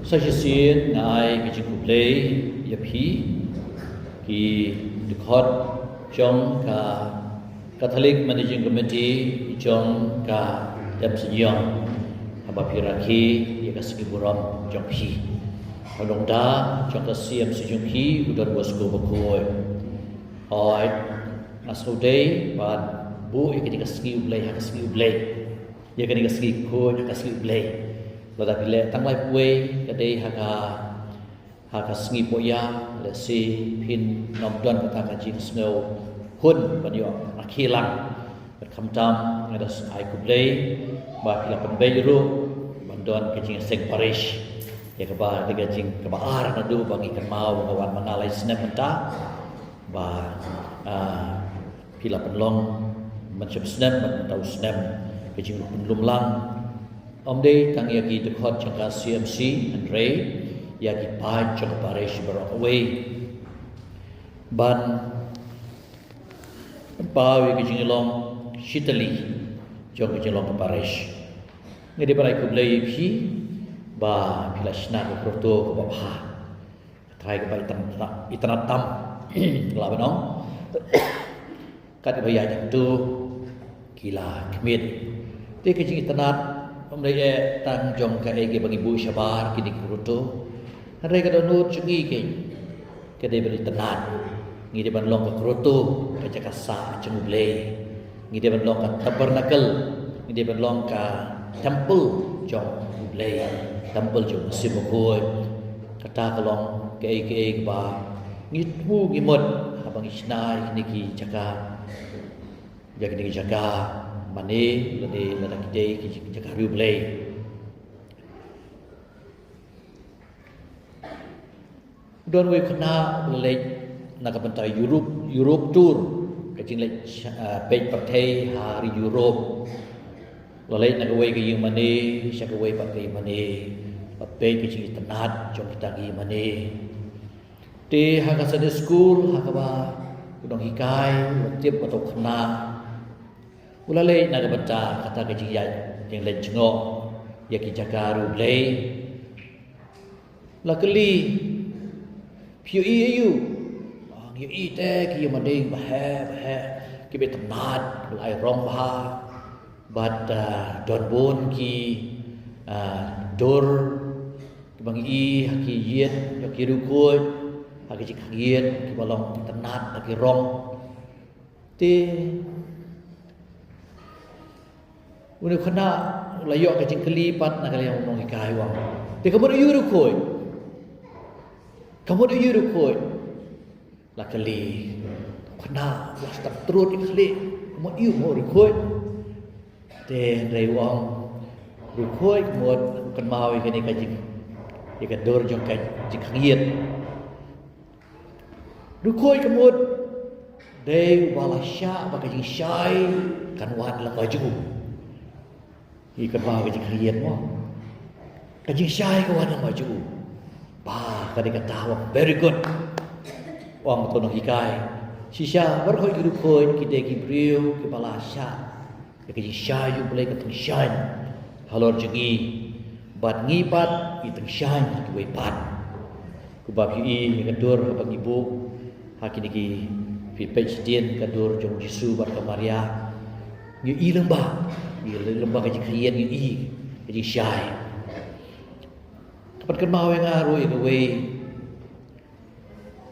Sa xin ngai ki ku play ya phi ki dikhot chong ka Catholic Managing Committee chong ka yam sinyong haba piraki ya ka sigi buram chong phi Halong da chong ka siam si chong phi udon wasko bakoi oi aso day ban bu ya ka sigi ublay ha ka sigi ublay ya ka sigi ko ya ka sigi ublay Lada pile tanglai puai kadai haka sengi poya le si pin nomdon kata kajing snow hun banyo akhilang berkamtam ngada ai kublai ba pila penbeiru bandon kajing seng parish ya kaba de kajing kaba ar nadu bangi kan mau ngawan manalai snap menta ba pila penlong mencep snap mentau snap kajing lumlang Om day tang yaki dekhot changka CMC and Ray yaki pai changka parish barok away ban pawi ki jingilong shitali changka jingilong parish ngedi parai kublai phi ba pilashna ko proto ko bapha thai ko bai itanatam la banong kat baya tu kila kemit te ki jing itanat Omdaya tang jong ka ege bang ibu syabar kini kuruto. Hari kada nut cungi ke. Kada beri tenat. Ngide ban long ka kuruto ka jakasa cenguble. Ngide ban long ka tabernakel. Ngide ban long ka temple jong uble. Temple jong simokoi. Kata kalong ke ege ba ngitmu ngimot abang isnai niki jaka. Jaga niki jaga Mane lade lada kidai ki jaga riu belai Don we kena belai nak bentai Europe tour kajing le pej partai hari Europe lalai nak we ki mane syak we pakai mane pej kajing tenat jom kita gi mane te haka sade school haka ba udong hikai tiap atau kena Ulalai naga baca kata kecil yang lain jengok ya ki jagaru blay lakali piu iu ngi ite ki mading bah ki betenat ai rong bah bat don bon ki dor bang i ki yet ya ki rukut ki yet ki balong tenat ki rong te Unu kena layok kecing kelipat nak kalian ngomong ikai wang. Dia kamu ada yurukoi. Kamu ada yurukoi. Lah kali kena was tak terus ikli. Kamu iu mau rukoi. Dia dari wang rukoi kamu kan mau ikan kecing. Ikan dor jong kecing kangiat. Rukoi kamu dari walasya pakai kecing syai kan wan lah baju. Ikan bawa kajing kriat mo Kajing syai kawan ang maju Bah kadang kata wang very good Wang tonong hikai Sisya berkoi kirukoi Kide kibriu kepala sya Kajing syai yung boleh katong syai Halor jengi Bat ngipat itong syai Kiwai pat Kubab hui kadur kapag ibu Hakin iki Pipej din kadur jong jisu bat kamaria Ngi ilang ba lembah kaji krian yang kaji syai kapan mau yang ngaruh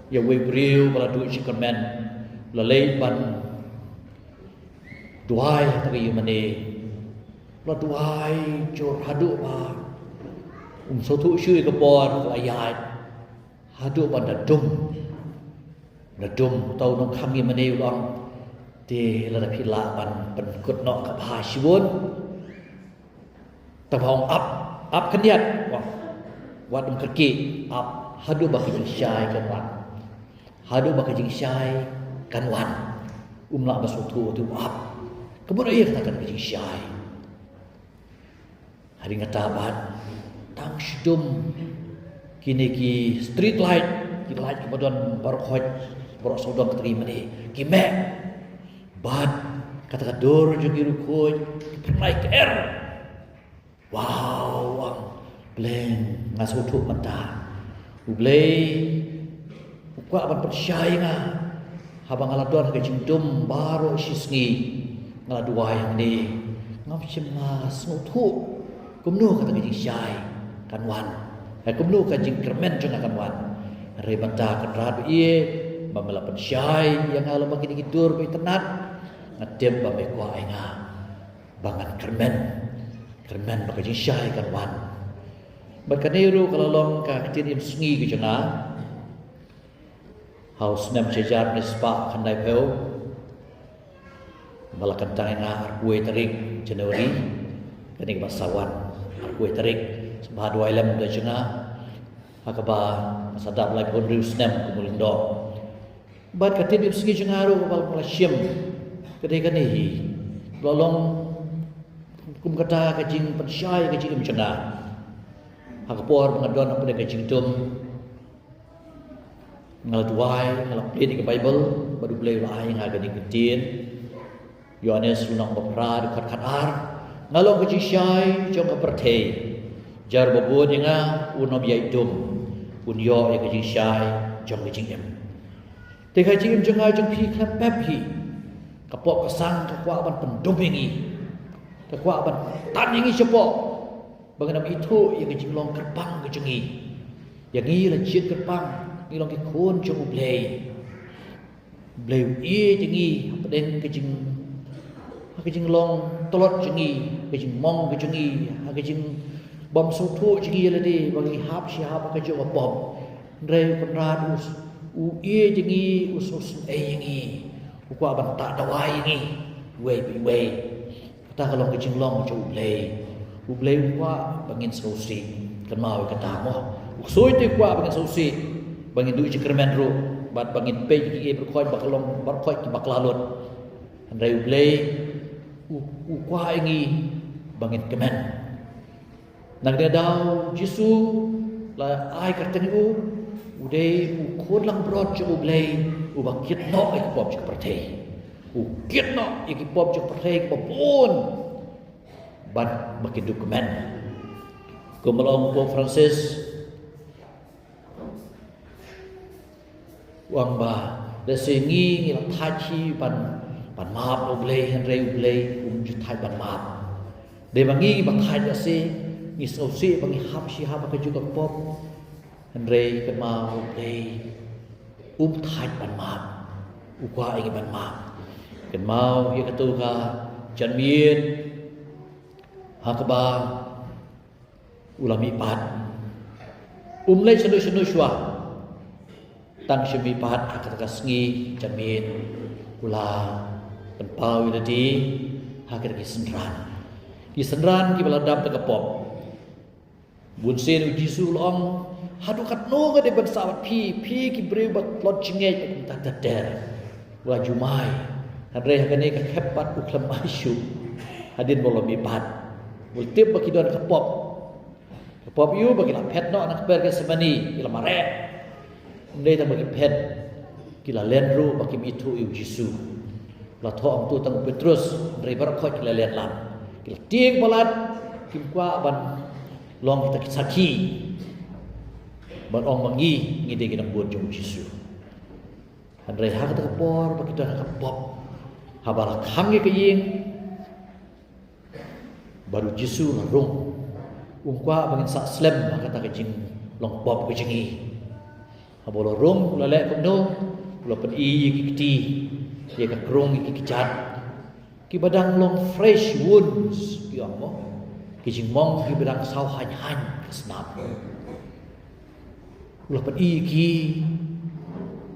yang we beriu pada duit si kermen lalai ban duai tapi mana la duai jor hadu ba sotu syui kebor ayat hadu ban dadum tau nong kami mana ulang di lada pila ban kut nok ka phasiwon tabong up keniat wah wadum kaki up hadu bakijing syai kan wan hadu bakijing syai kan wan umla basutu tu up kemudian ia katakan kajing syai hari ngataban tang shudum kini ki street light kemudian barkhoj borok sodom terima ni kimek Bad kata dor jogi rukoi pernai ker. Wow, Bleng ngas utuk mata. Ublei ukwa ban persyai nga. Habang ngaladon ke jingdum baru sisngi ngaladua yang ni. Ngap cemas ngutuk. Kumnu kata ke jing syai kanwan. Kumnu ka jing kermen jeng kanwan. Rebata kenrat iye mamela persyai yang alam bagi dikidur bai tenat. Ngadem ba bai kwa nga. Bangan kermen bagi jing syai kanwan. Berkaniru kalau long ka ketin im sungi ke jena haus nem sejar nispa kandai peu malakan tangena kue terik Januari kening basawan kue terik sebah dua ilam da jena akaba sadap lai pun rius nem kumulindo bat ketin im sungi jena ru bal malasyem kedai kanihi lolong kum kata kajing pensyai kajing im jena Hakapor mengadon apa dia kejingtum ngaladwai ngalapin ke Bible baru boleh lai ngagani ketin Yohanes lunang bapra dekat kadar ngalong kejisyai jong aperte jar babun nga unom yaidum unyo ya kejisyai jong kejingem te kejingem jong jong pi klempep hi kapok kesang kakwa ban pendomingi kakwa ban taningi sepok Bagaimana itu yang kejinglong gerbang kejengi, yang ini lajit gerbang, ini long kekun jong ublei iye jengi, apa den kejinglong tolot jengi, kejing mong kejengi, kejing bom soto jengi lade bagi hap siapa kejong bom, rei penradus, iye jengi usus jengi, ukwa bantak dawai jengi, wei, kata kalau kejinglong jong ublei ukwa bangin sausi kan mau kata mo uksoi ti ukwa bangin sausi bangin du kermen ru bat bangin pe ki berkoi bakalong berkoi ki baklalut andai ublei ukwa ingi bangin kemen nang dia dau jisu la ai kateng u udei ukod lang brod jo ublei ubakit no ek pop jo pertei ukit no ek pop jo pertei popon ban bagi dokumen kemelong Pope Francis wang ba desengi ngilang tachi ban maap ublei henrei ublei jutai ban maap de bangi ba thai ase ni sausi bangi hap si hap ka juga pop henrei kan ma ublei thai ban maap ukwa ingi ban maap kan mau ya katuka janmien Hakaba ulami pat umlai senu shwa tang shemi pat hakata sngi jamin ula penpau idadi hakir ki senran ki baladap ta pop bunsen ujisu long hadukat no ga de bersawat pi ki breu bat lot jinge ta der wa jumai hadre hakane ka khepat uklam aisyu hadin bolami pat Multip bagi doan kepop yu bagi la pet no anak berke semani ila mare ndai ta bagi pet kila lenru bagi mitu yu jisu la thom tu tang Petrus ndai bar khoi kila len lam kila tieng balat kim kwa ban long kita saki ban ong mangi ngide kinam buat jong jisu andai hak ta kepor bagi doan kepop habala khamge ke ying baru jisu larung ungkwa bangin sak slem kata kejing long pop kejengi habolo rung lale kumno lo pen i kiti ye ka krung ki kicat ki badang long fresh wounds ki amo kejing mong ki badang sau han snap lo pen i ki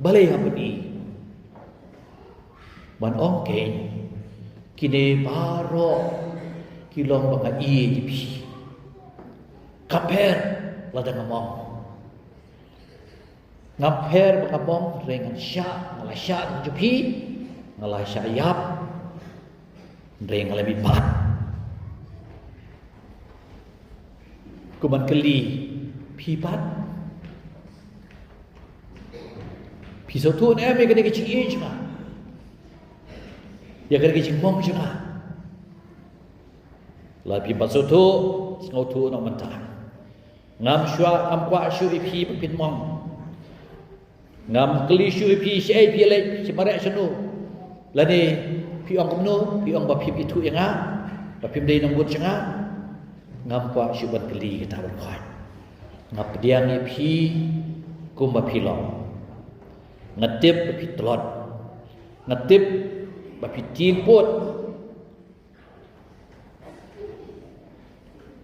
balai ha pen i ban ong ke kine baro kilong baka iye di pi kaper lada ngamong ngaper baka mong rengan sya ngalai sya jupi ngalai sya yap rengan lebih pat kuman keli pi pat pi so tu ne me kene kecing iye cuma ya kene kecing mong cuma Lapi basutu ngau tu nak mentah. ngam shwa am kwa shu ipi pin mong ngam kli shu ipi sei pi le chimare chanu lani pi ong kumno pi ong ba phim itu yanga ba phim dei nang but changa ngam kwa shu ban kli kita ban khoi ngap diang ipi kum ba phi long ngatip ba phi tlot ngatip ba phi ting pot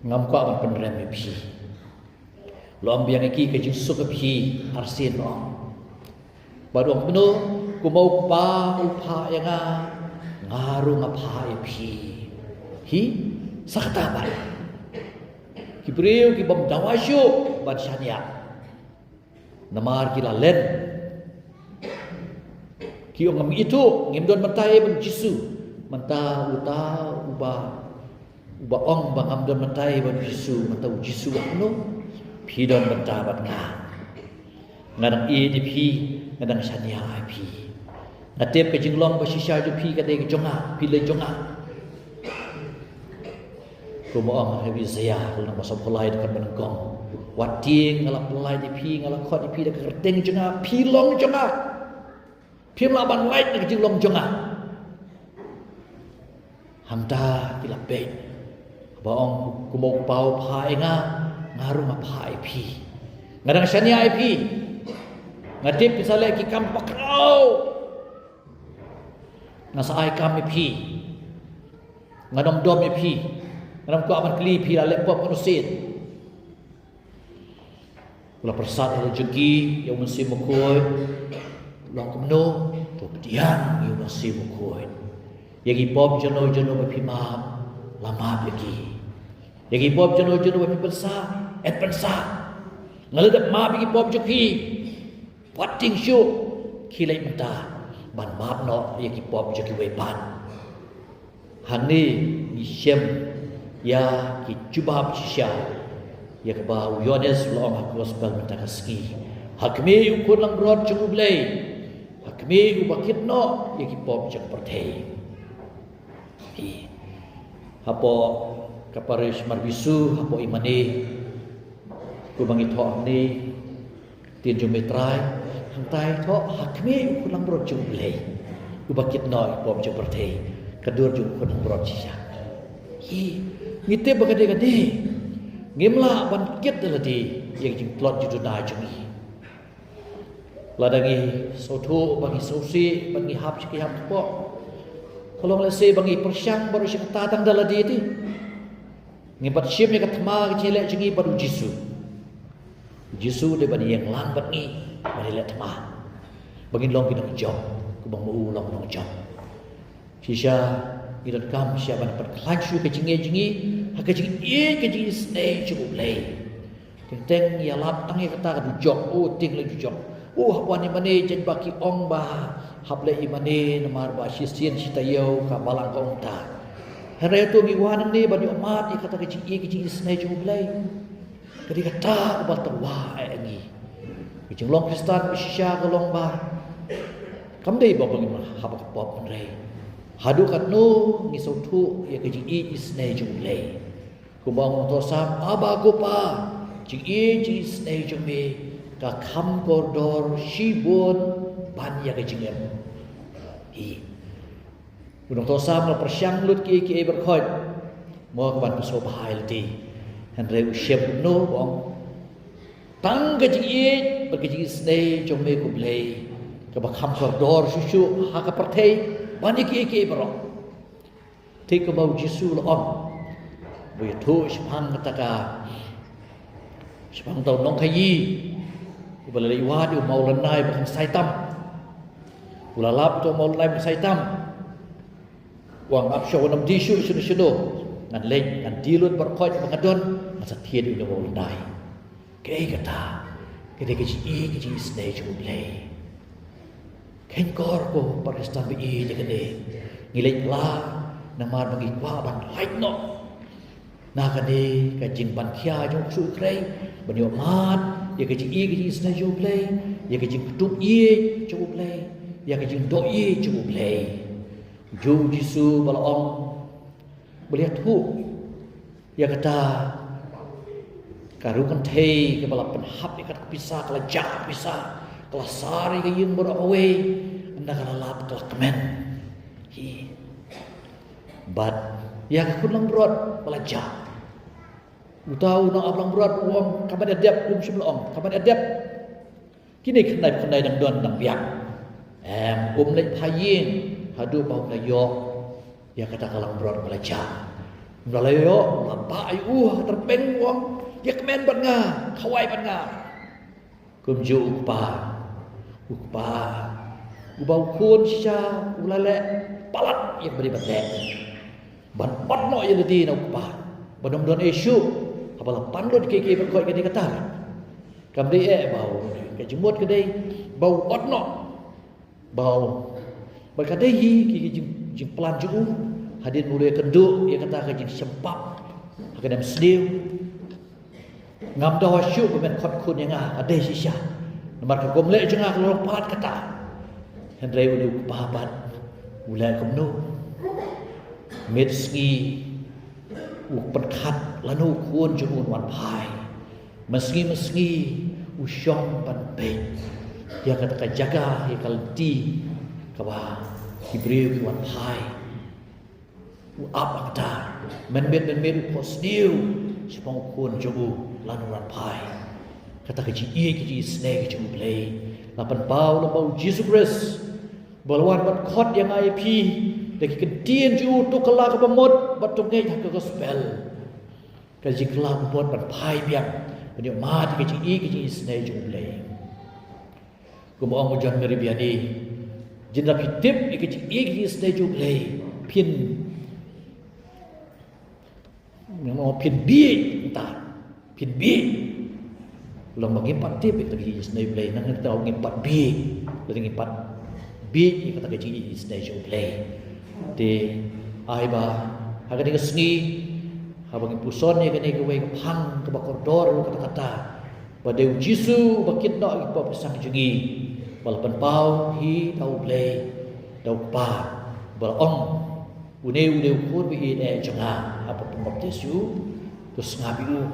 ngam kwa ban penrem ipi lom biang iki ke jing su ke phi arsin lo badong peno ku mau pa upha yanga ngaru ngapha ipi hi sakta ba kibriu ki bom dawasyu ban syania namar kila len ki ngam itu ngimdon mentai ban jisu menta uta uba ong bang amdon mentai ban jisu menta jisu anu pidon bentabat nga ngadang EDP ngadang syania IP ngatip ke jinglong ba shisha ju pi kate ke jonga pi le jonga ko mo ang hebi saya nang masam polai dekat benengkong wating ngalap polai di pi ngalap khot di pi dekat kerteng jonga pi long jonga pi laban light ke jinglong jonga hamda kilape ba ong ko mo pau phai nga ngaru ngapa IP ngadang syania IP ngatip misalnya ki kampak rau nasa ai kam IP ngadom dom IP ngadom ko aman kli pi la lepop manusia ulah persat rezeki yang mesti mukoi long kumno to dian yang mesti mukoi yagi pop jono bapi maaf lama lagi yagi pop jono bapi pensa et pensa ngaledap ma bigi pop joki wating syu kilai menta ban maap no yagi pop joki wepan hani ni shem ya ki jubab shisha ya ke bau yones long gospel menta kaski hakme ukun lang rod chublei hakme ubakit no yagi pop jok perthei hi hapo kaparish marbisu hapo imani ku bangi thok ni tin jumetrai hantai thok hakme kulang bro jublei ku bakit noi pom ju perthei kadur ju kulang bro cia hi ngite bagade-gade ngimla ban kit daladi yang jing plot ju dunai jungi ladangi soto bangi sosi bangi hap sikhi hap po kolong lese bangi persyang baru sikta tang daladi ti ngibat syim ya katma kecilek jungi baru Jisu de bani yang lang bat ni bani let ma bangin long pinang job ku bang mu long long job shisha idan kam sia ban pat klanchu ke jingi ha ke jingi snake chu play teng ya lap tang ya kata du job o ting le du job o hapwan ni mane jen baki ong ba hable i mane namar ba sisien sitayo ka balang ong ta hare to mi wan ni bani mat i kata ke jingi snake chu play ketika tak ubah terwah lagi, macam long Kristen bersya golong bah, kamdei bawa bagaimana habak pop menrai, hadu kat no ngisautu ya keji isnei jumlei, kubang tosam abagopa, jing isnei jumbe, ka kam koridor shibun ban ya keji ngem, hi, kubang tosam la persyang lut ki berkhot, mau keban pesobhai leti. Henry usyap no bong tang gaji bergaji snei jome ku blei ka bakham koridor susu ha ka perthei bani ki bro te ka bau jisu lo on bu thu shpang taka shpang tau nong khayi ku balai wa di mau lanai bakan saitam ulalap to mau lanai sai tam wang ap show nam di shu ngan leng ngan dilut berkhot mengadon masa tiad udah mau landai kei kata kede keji snei chu play ken kor ko paristan bi de kede ngilai la namar bagi kwa ban light no na kade ka jin ban khia jo su krei banyo mat ya keji snei chu play ya keji tup chu play ya keji do chu play jo jisu balong melihat hu ya kata karukan tei ke bala penhap ikat pisah kala jak pisah kala sari ke yung berawe anda kala lap kala kemen hi but ya kakulang berot bala jak utau na ablang berot uang kaban adab sebelum kaban adab kini kenai dang don dang biak lek phayin hadu bau na yo ya kata kalang berot bala jak bala yo apa ayu terpeng uang ya kemen ban nga khawai ban nga kumju ukpa ubau kun sha ulale palat yang beri bate ban patno ya di na ukpa badom don isu apala pandot ke berkoi ke kata kamdi bau ke jemut ke dei bau otno bau berkata hi ki jing plan ju hadin mulai kenduk ya kata ke jing sempap kadam sediu ngam dah syuk bemen khot kun yang ada sisa nomor ke gomle jengah kalau pat kata hendrai ulu pahabat ulai kumno medski penkat lanu kun jun wan pai meski usyong pan pe dia kata jaga ya kalti kawa hibreu wan pai apa kata men posdiu sepong kun jun lanuran pai kata keji snake keji play lapan bau Jesus Christ balwan bat khot yang IP deki kedien ju tu kala ke pemot bat tu ngai ke gospel keji kala pemot bat pai biang dia mat keji snake ju play kumo ang jan meri biani jinda pitip keji snake ju play pin mau pin bi entah pin bi long mengimpat tip itu lagi snai play nang kita ngimpat bi lagi ngimpat bi kata keji snai show play de ai ba haga ni sngi habang puson ni kene ke wei phang ke bakordor kata pada jisu bakit nak ipa pesang jengi balapan pau hi tau play tau pa balong une ukur bi jangan apa pembaptis yu terus ngabiu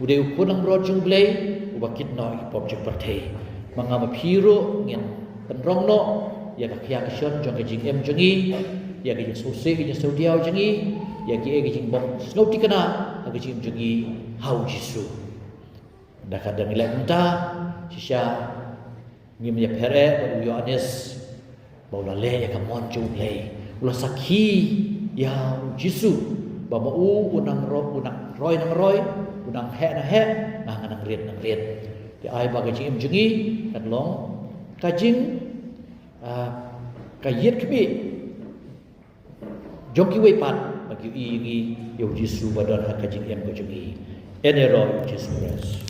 udah ukur nang brojung blay ubakit no ipop jeng pertei mangama piro ngin penrong no ya kakya kishon jong kejing jengi ya kejing sose kejing saudiau jengi ya kejing bong snow tikana kejing jengi hau jisu dah kadang ilai minta sisya ngim ya pere baru Yohanes bau lale ya kamon jong blay ulah sakhi ya jisu bama unang roy nang roy unang he nang riet di ai ba kajing jengi kan long kajing kayet kbi joki we pat bagi i yo jisu badon kajing em ko jengi ene roy Jesus Christ